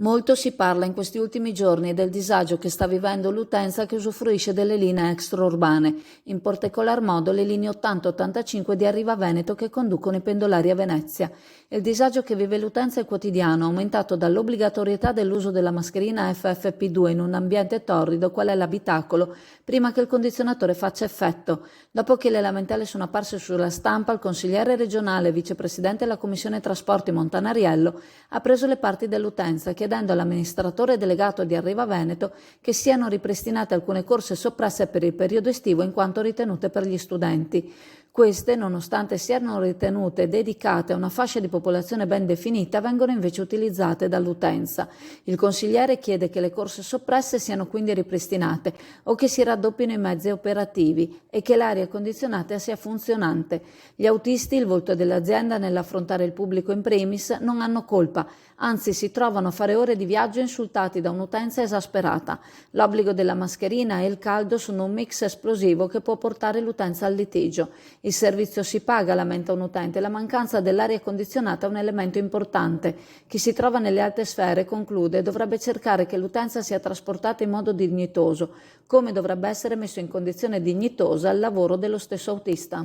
Molto si parla in questi ultimi giorni del disagio che sta vivendo l'utenza che usufruisce delle linee extraurbane, in particolar modo le linee 80-85 di Arriva Veneto che conducono i pendolari a Venezia. Il disagio che vive l'utenza è quotidiano, aumentato dall'obbligatorietà dell'uso della mascherina FFP2 in un ambiente torrido qual è l'abitacolo, prima che il condizionatore faccia effetto. Dopo che le lamentele sono apparse sulla stampa, il consigliere regionale e vicepresidente della Commissione Trasporti Montanariello ha preso le parti dell'utenza, chiedendo all'amministratore delegato di Arriva Veneto che siano ripristinate alcune corse soppresse per il periodo estivo in quanto ritenute per gli studenti. Queste, nonostante siano ritenute dedicate a una fascia di popolazione ben definita, vengono invece utilizzate dall'utenza. Il consigliere chiede che le corse soppresse siano quindi ripristinate o che si raddoppino i mezzi operativi e che l'aria condizionata sia funzionante. Gli autisti, il volto dell'azienda nell'affrontare il pubblico in primis, non hanno colpa, anzi si trovano a fare ore di viaggio insultati da un'utenza esasperata. L'obbligo della mascherina e il caldo sono un mix esplosivo che può portare l'utenza al litigio. Il servizio si paga, lamenta un utente, la mancanza dell'aria condizionata è un elemento importante. Chi si trova nelle alte sfere, conclude, dovrebbe cercare che l'utenza sia trasportata in modo dignitoso, come dovrebbe essere messo in condizione dignitosa il lavoro dello stesso autista.